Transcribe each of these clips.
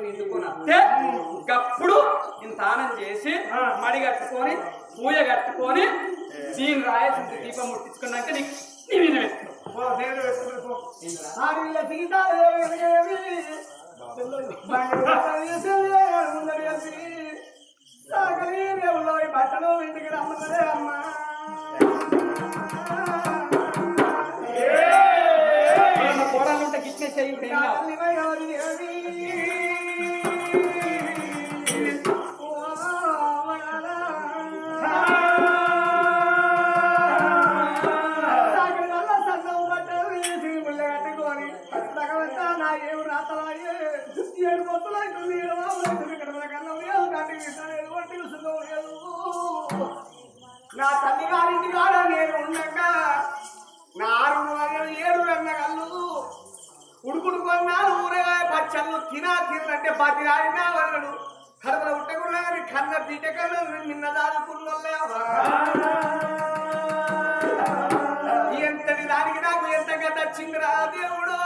నిండుకొని వస్తే గప్పుడు ఇంత ఆనం చేసి మడి కట్టుకొని పూజ కట్టుకొని దీని రాయేసి దీపం ముట్టించుకున్నాక నీకు నీ మీద పెట్టుకో బట్టలు ఇంటికి రమ్మన్నదే అమ్మా కోడాలంటే గిట్నే చేయి నా తల్లి గారింటి కాడ నేను ఉన్నాక నా 6 అన్న కళ్ళు ఉడుకుడుకున్నాను ఊరగా పచ్చళ్ళు తినంటే పది రాడినా వాళ్ళడు కడపల ఉట్టకున్నా కానీ కన్న బిడ్డ కన్నా నిన్న దాదుకున్నోళ్ళేవా ఎంతటి దానికి నాకు ఎంతగా దచ్చిందిరా దేవుడు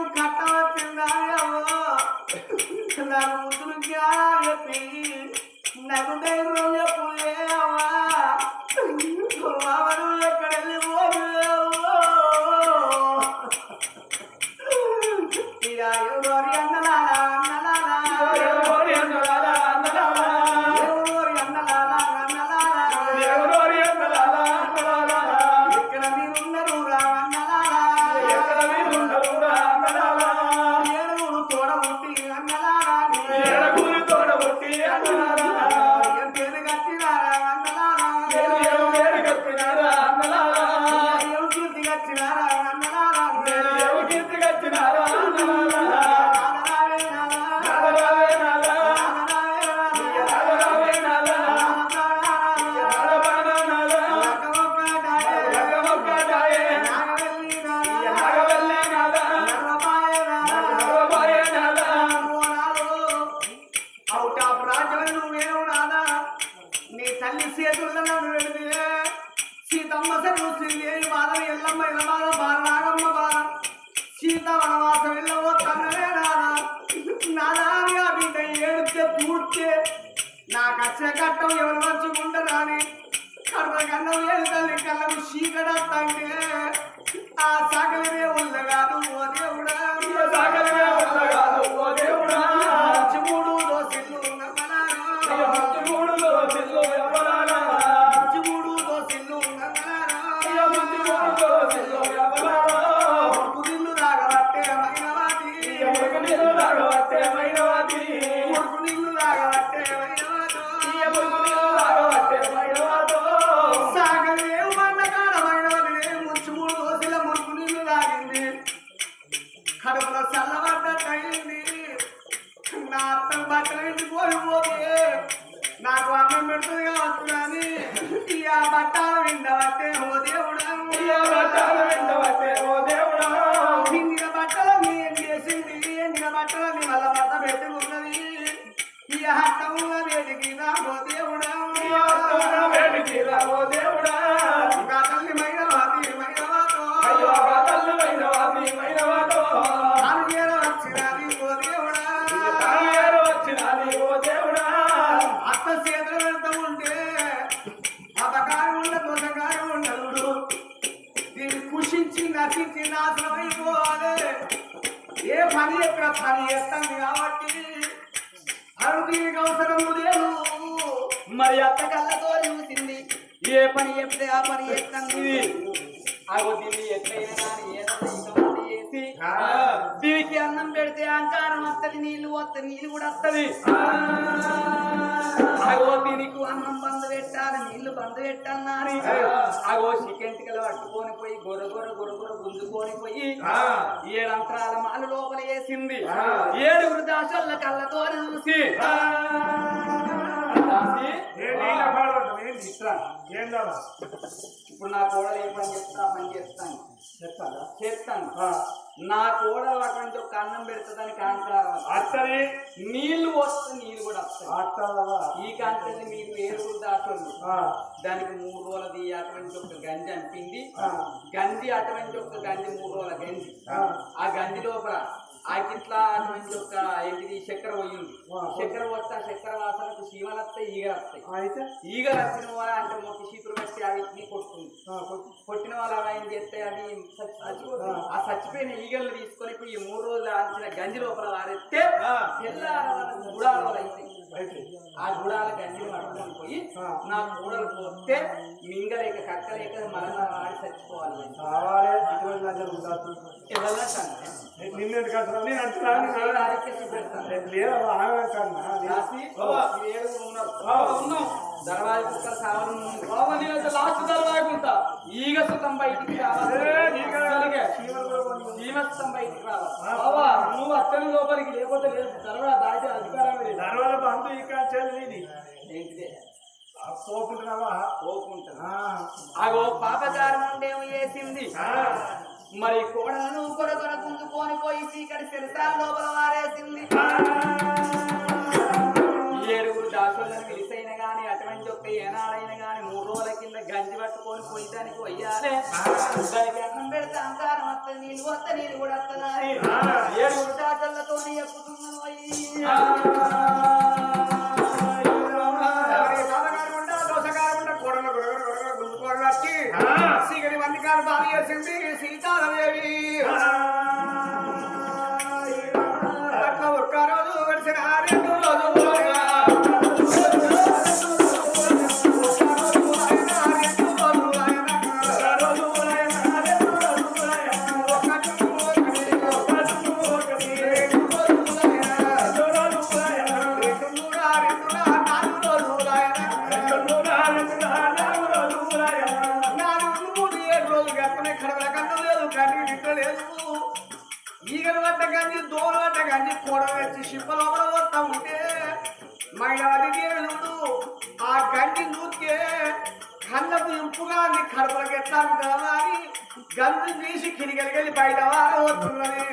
నీకు కట్టవచ్చిందా నాకు ముద్దులు జ్ఞానం చెప్పి నాకు ధైర్యం చెప్పులే అవ్వా మామను ఎక్కడ వెళ్ళిపోదు ఇక ఎవరి అన్నలాలా ఎవరి అన్నలాలా ఎక్కడ మీరున్నారు రా అన్నలాలా ఏడుగురు తోడబుట్టి అన్నలాలా పేరు కట్టినారా అన్నలాలా ఏం కీర్తి కట్టినారా అన్నలాలా సీతమ్మ శ్రీదేవి బాధ ఎల్లమ్మ ఎల్లబాధ బాలనాగమ్మ బాధ సీత వనవాసం వెళ్ళవో తన్నలే నాదా బిడ్డ ఏడితే పూడ్చే నాకు వచ్చే కట్టం ఎవరు మంచుకుంటారా అని కర్ర కన్నం ఏడు తల్లి కళ్ళకు చీకడత్తంటే ఆ సగలమే ఉండగాదు ఓ దేవుడా మూడు దోసిల్లు కడుపులో చల్లబడ్డట్టయింది నా అత్తను బట్టలు ఇంటిపోయిపోతే నాకు అన్నం పెడుతుంది కావచ్చు కానీ ఆ బట్టాలు విండబట్టే ఓ దేవుడా నిండిన బట్టలని ఏం చేసింది ఎండిన బట్టలని మళ్ళా బట్ట పెట్టుకున్నది ఈ హట్టముల వేడికి రా ఓ దేవుడా తల్లి మైనవాది అత్త చేతులు వెళ్తూ ఉంటే అపకారం ఉండ దోషకారం ఉండదు దీన్ని కుషించి నశించి నాశనం అయిపోవాలి ఏ పని ఎక్కడ పని చేస్తాను కాబట్టి అరుగు దీనికి అవసరం లేదు మరి అత్త కళ్ళతో చూసింది ఏ పని చెప్తే ఆ పని చేస్తాను అగో దీన్ని ఎట్లయినా కానీ ఏదైనా ఇంతమంది చేసి దీనికి అన్నం పెడితే అహంకారం వస్తుంది నీళ్లు వస్తుంది నీళ్ళు కూడా వస్తుంది అగో దీనికి అన్నం బంద్ పెట్టాలి నీళ్లు బంద్ పెట్టన్నారు అగో చికెంటికలు పట్టుకొని పోయి గొర్ర గుంజుకొని పోయి 7 అంతరాల మాలు లోపల వేసింది 7 దాసోళ్ళ కళ్ళతో చూసి ఇప్పుడు నా కోడలు ఏ పని చెప్తా పని చేస్తాను నా కోడలు అటువంటి ఒక అన్నం పెడుతుందని కాంటారు అత్తది నీళ్లు వస్తే నీళ్లు కూడా వస్తాయి ఈ కాంటే మీరు 7 దాసోళ్ళు దానికి 3 రోజులది అటువంటి ఒక గంజి అనిపింది గంజి అటువంటి ఒక గంజి 3 రోజుల గంజి ఆ గంజి లోపల ఆ కిట్లా అటువంటి ఒక ఏంటిది చక్కెర పోయింది చక్కెర పోతే చక్కెర వాసనకు చీమలు వస్తాయి ఈగలు వస్తాయి ఈగలు వచ్చిన వాళ్ళ అంటే మొక్క చీపురు పెట్టి అవిటిని కొట్టుకుంది కొట్టిన వాళ్ళు అలా ఏం చేస్తే అవి ఆ చచ్చిపోయిన ఈగలు తీసుకొని పోయి 3 రోజులు ఆల్చిన గంజి లోపల వారెత్తే గుడాలు అయితే ఆ గుడాల గంజిని పట్టుకొని పోయి నా కూడలు పోతే మింగలేక కక్కలేక మరణ వాడి చచ్చిపోవాలి దర్వాజ కుక్కలు కావాలి లాస్ట్ దర్వాజకుంటా ఈగ సుతం బయటికి జీవస్థం బయటికి రావాలి నువ్వు అత్తని లోపలికి లేకపోతే లేదు దర్వాజ దాటి అధికారం లేదు దర్వాజ బంధు ఇక ఏంటిదే పోకుంటున్నావా అగో పాపకారం ఉండేమో చేసింది మరి కోడలను కొరకొర గుంజుకొని పోయి చీకటి శిరసాల లోపల వారేసింది 7 దాసులను పిలిచైనా గాని అటువంటి ఒక ఏనాడైనా గాని 3 రోజుల కింద గంజి పట్టుకొని పోయి గుడ్డానికి పోయాలి దానికి అన్నం పెడితే అంకారం వస్తుంది నీళ్ళు వస్తే నీళ్ళు కూడా వస్తుందా ఏడుగురు దాటలతో ఎక్కుతున్నాను సీగడి వందికాలు బాగా చేసింది సీతాదేవి అట్లా ఒక్క రోజు గడిచిన 2 రోజులు ఈగలు పడ్డ కానీ దోలు పడ్డ కానీ కూడ వచ్చి శిప్పలోపల వస్తా ఉంటే మైనాది దేవుడు ఆ గంటి నూరికే కళ్ళకు ఇంపుగా నీ కడుపులకు ఎట్లా ఉంటుందా అని గంజు తీసి కిడిగలిగలి బయట వస్తున్నది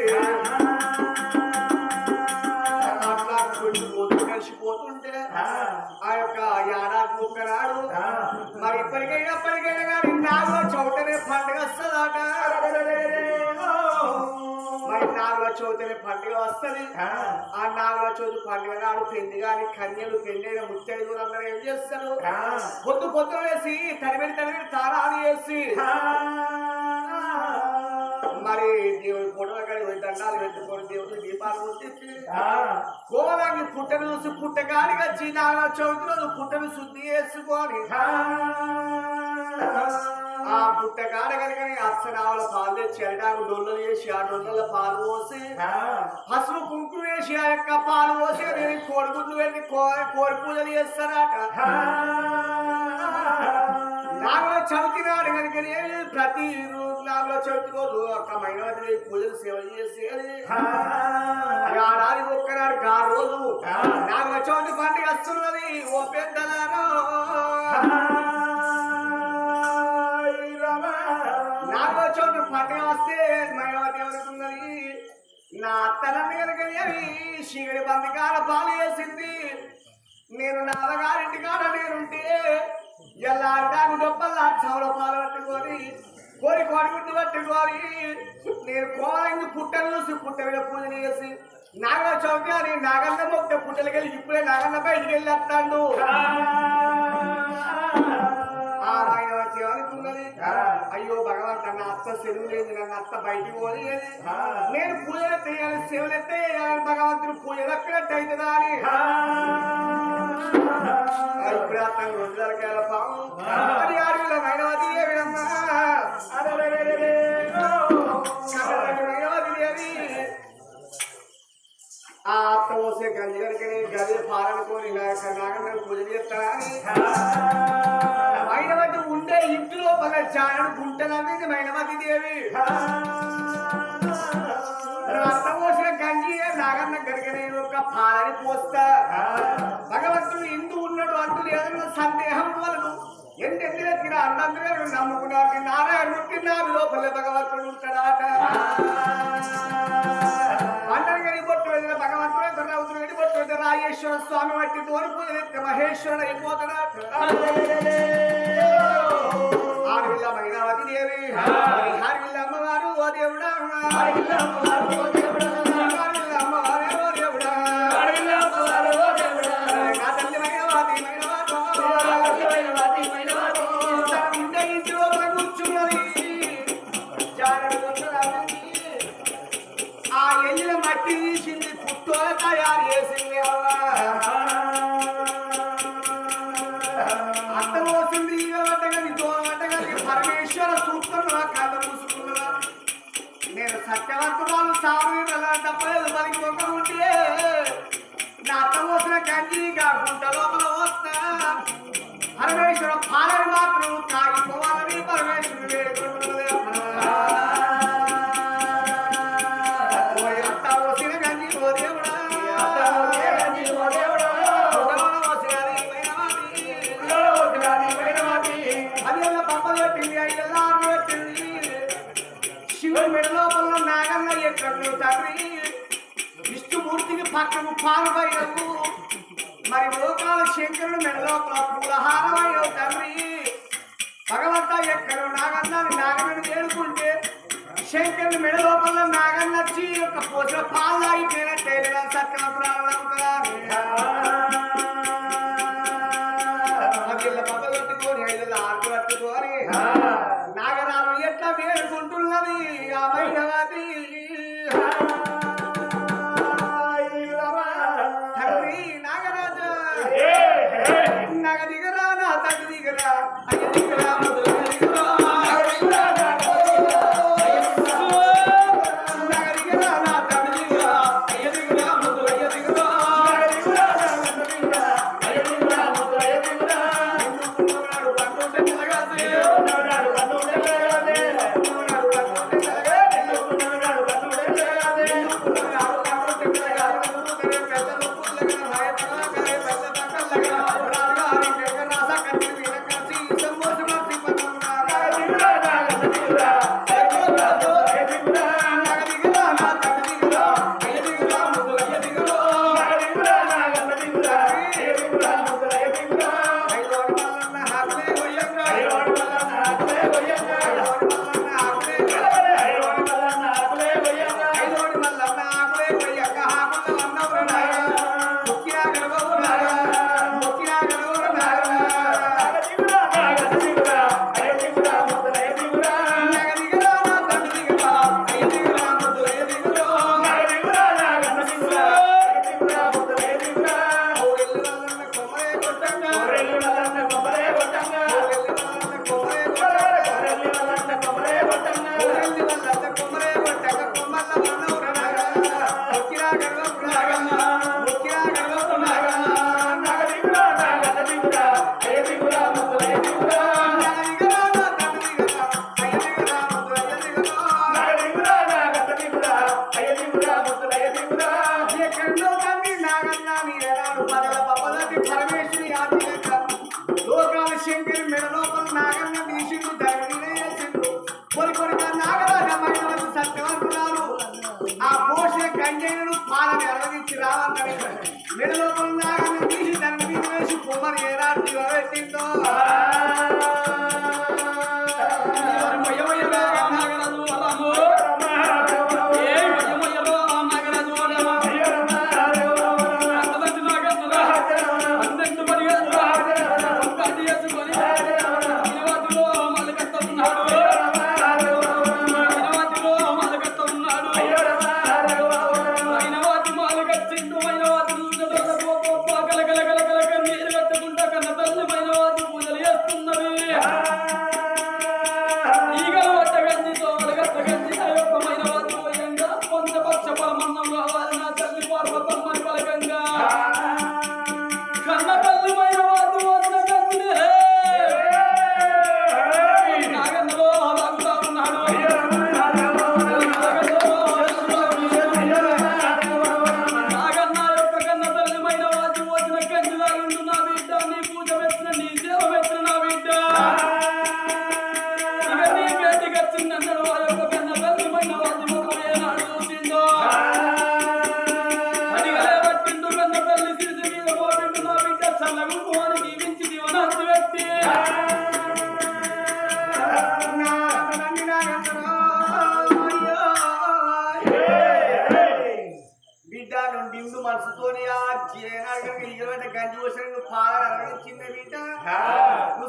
అట్లా కొన్ని రోజులు కలిసిపోతుంటే ఆ యొక్క ఏడాది ఒక్కనాడు మరి ఇప్పటికైనా కానీ నాలుగో చౌటనే పండుగ వస్తుందట మరి నాలుగో చవితిని పండుగ వస్తుంది ఆ నాలుగో చవితి పండుగ నాడు పెళ్లి గాని కన్యలు పెళ్ళైన ముత్తైదులు అందరూ ఏం చేస్తారు పొద్దున వేసి తరిమిడి తారాలు వేసి మరి దేవుడి ఫోటోల కాడి పోయి దండాలు పెట్టుకొని దేవుడి దీపాలు ముట్టించి కోలాంగి పుట్టను చూసి పుట్టగాడికి వచ్చి నాలుగో చవితి రోజు పుట్టను శుద్ధి చేసుకొని ఆ పుట్టగాడ కనుక అచ్చనావుల పాలు తెచ్చి అరిటాకు డొల్లలు వేసి ఆ డొల్లల పాలు పోసి పసుపు కుంకుమ వేసి ఆ యొక్క పాలు పోసి కోడిగుడ్లు వెళ్ళి కోడి పూజలు చేస్తారట నాగుల చవితి నాడు కనుక ప్రతి నాగుల చవితి రోజు ఒక్క మైనవతి పూజలు సేవ చేసేది ఆడాది ఒక్కనాడు గా రోజు నాగుల చవితి పండుగ వస్తున్నది ఓ పెద్దలారో నాలుగో చోటు పండుగ వస్తే మైనవతి ఎవరుకున్నది నా అత్తనమ్మ కనుక శిగడి బందికాల పాలు వేసింది నేను నాన్నగారింటి కాడ నేనుంటే ఎలా అంటాను డబ్బల్లా చౌల పాలు పట్టుకొని కోడి గుడ్డు పట్టుకొని నేను కోలంగి పుట్టలు చూసి పుట్ట మీద పూజ చేసి నాగల చౌక అని నాగన్న మొక్క పుట్టలకి వెళ్ళి ఇప్పుడే నాగన్న బయటికి వెళ్ళి వస్తాడు అనుకున్నది అయ్యో భగవంత నా అత్త సెలవు లేదు నన్ను అత్త బయటికి పోలేదు నేను పూజలు ఎత్తేయాలి సేవలు ఎత్తేయాలని భగవంతుడు పూజ దక్కినట్టు అవుతుందా అని ఇప్పుడు అతను రోజులకేళ పాము అది అడవిలో మైనవతి ఏమిడమ్మా మైనవతి దేవి ఆ అత్త పోసే గంజి కనుకని గది పాలనుకొని నాగన్న పూజ చేస్తానని మైనవతి ఉండే ఇంటిలో పగ చాయను గుంటనది మైనవతి దేవి అత్త పోసిన గంజి నాగన్న గరికనే ఒక పాలని పోస్తా భగవంతుడు ఇందు ఉన్నాడు అంటూ లేదన్న సందేహం వలను ఎంతెందుకు ఎత్తిన అన్నందుగా నమ్ముకున్నాడు నారాయణుడికి నా లోపల భగవంతుడు ఉంటాడాట పండగని బొట్టు వెళ్ళిన భగవంతుడు రౌతులు వెళ్ళి బొట్టు వెళ్తే రాజేశ్వర స్వామి వట్టి తోని పూజ ఎత్తే మహేశ్వరుడు అయిపోతాడు ఆడవిల్ల మైనావతి దేవి ఆడవిల్ల అమ్మవారు ఓ దేవుడా అమ్మవారు ఓ దేవుడా నా తల్లి మైనవతి ఉండే ఇంట్లో కూర్చున్నది ఆ ఎల్లిన మట్టి తీసింది పుట్టోల తయారు చేసింది అత్త పోసింది ఈగబట్టగని దోమబట్టగని పరమేశ్వర సూత్రంలో కళ్ళ పూసుకున్నదా నేను సత్యవర్తమాలు సాగు తప్పలేదు పలికి ఒక ఉంటే నా అత్త పోసిన కంటిగా గుంట లోపల వస్తా పరమేశ్వర పాలని మాత్రం తాగిపోవాలని పరమేశ్వరుడు వేడుకుంటున్నది అత్త పోసిన గంజి ఓ దేవుడా అది పంపలు పెట్టింది ఐదల్లా పెట్టింది శివుడు మెడలోపల నాగన్న ఎక్కడు తండ్రి విష్ణుమూర్తికి పక్కకు పాల్పయ్యవు మరి లోకాల శంకరుడు మెడలోపల పూలహారమయ్యవు తండ్రి భగవంతా ఎక్కడ నాగన్నాన్ని నాగమని వేడుకుంటే శంకరుని మెడ లోపల నాగన్నచ్చి ఒక పోసిన పాలు తాగిపోయినట్టే సత్యవంతురాలు పక్క కట్టుకొని 5 ఆకు కట్టుకొని నాగరాలు ఎట్లా వేడుకుంటున్నది ఆ మైనవతి తండ్రి నాగరాజా నగ దిగరా నా తల్లి దిగరా అయ్య దిగరా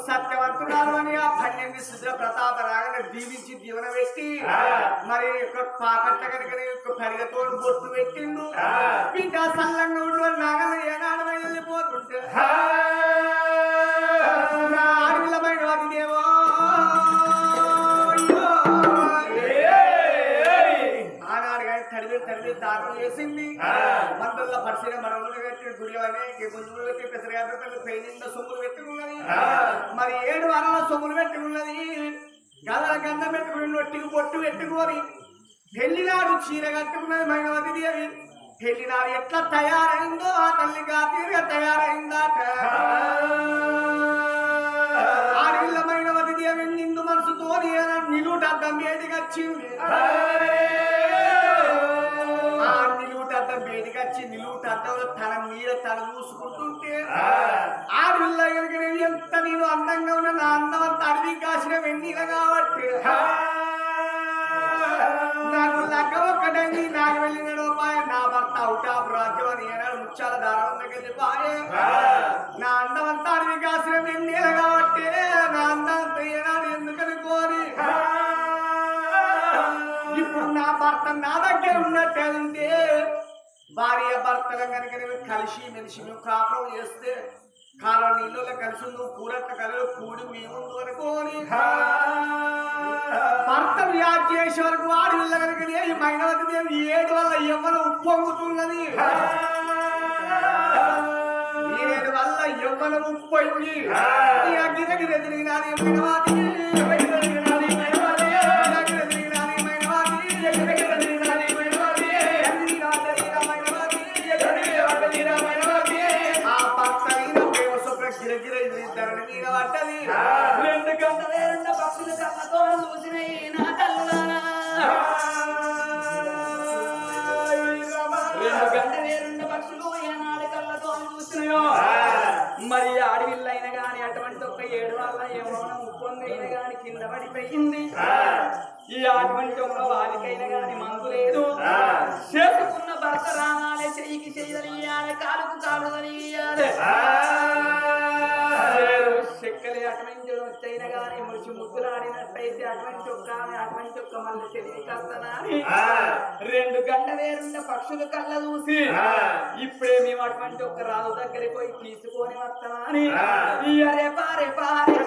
సత్యవంతురాలు అని ఆ 12 శుద్ర ప్రతాప రాగానే దీవించి దీవెన పెట్టి మరి పాకట్ల కనుక పరిగతో బొట్టు పెట్టిండు బిడ్డ సల్లంగా ఉండు నాగన ఏనాడు వెళ్ళిపోతుంటే ఆడపిల్లమైన వాటి దేవో ఆనాడు కానీ తడివి దారులు వేసింది మందుల పరిశీలన మనవులు పెట్టి గుడిలోనే గుంజులు పెట్టి పెసరగారు పెయినింగ్ సొమ్ములు పెట్టి ఉన్నది మరి 7 వారాల సొమ్ములు పెట్టి ఉన్నది గదల గంధ పెట్టుకుని నొట్టికి పొట్టు పెట్టుకొని పెళ్లినాడు చీర కట్టుకున్నది మైనవతి దేవి పెళ్లినాడు ఎట్లా తయారైందో ఆ తల్లి తీరుగా తయారైందాట ఆడపిల్ల మైనవతి దేవి నిండు మనసుతో నిలుట అద్దం వేడికి వచ్చింది ఆ నిలుట అద్దం బయటకు వచ్చి నిలువు తగ్గలో తన మీద తన చూసుకుంటుంటే ఆడపిల్ల కనుక నేను ఎంత నేను అందంగా ఉన్నా నా అందం అంత అడవి కాసిన వెన్నీల కాబట్టి నాకు లగ్గ ఒక్కటండి నాకు వెళ్ళినడో పాయ నా భర్త అవుట్ ఆఫ్ రాజ్యం అని ఏనాడు ముచ్చాల దారం దగ్గర పాయే నా అందం అంతా అడవి కాసిన వెన్నీల కాబట్టి నా అందం అంతా ఏనాడు ఎందుకనుకోని ఇప్పుడు నా భర్త నా దగ్గర ఉన్నట్టే భార్య భర్తల కనుక కలిసి మెలిసి నువ్వు కాపురం చేస్తే కాలం నీళ్ళలో కలిసి నువ్వు కూరట్ల కలలో కూడి మేము అనుకోని భర్త వ్యాధి చేసే వరకు వాడి వీళ్ళ కనుక ఈ మైనవతి దేవి 7 వల్ల యవ్వనం ఉప్పొంగుతున్నది 7 వల్ల యవ్వనం ఉప్పొంగి గిరగిర తిరిగినాది మైనవాది రెండు గంటలే రెండు పక్షులు కళ్ళతో చూసినాయి నా కళ్ళారా 2 గంటలే 2 పక్షులు ఏనాడు కళ్ళతో చూసినాయో మరి ఆడవిల్లైన గాని అటువంటి ఒక 7 వల్ల ఏమో ముప్పొందైన గాని కింద పడిపోయింది ఈ అటువంటి ఒక వారికైనా గాని మందు లేదు చేసుకున్న భర్త రావాలి చెయ్యికి చెయ్యలియాలి కాలుకు కాలు కలియాలి చెక్కలే అటువంటి వచ్చైనా గాని ముడిచి ముద్దులాడినట్టయితే అటువంటి ఒక్క మళ్ళీ తెలివి కస్తనాని 2 గంటలే 2 పక్షులు కళ్ళ చూసి ఇప్పుడే మేము అటువంటి ఒక్క రాజు దగ్గరికి పోయి తీసుకొని వస్తామని పారే పారే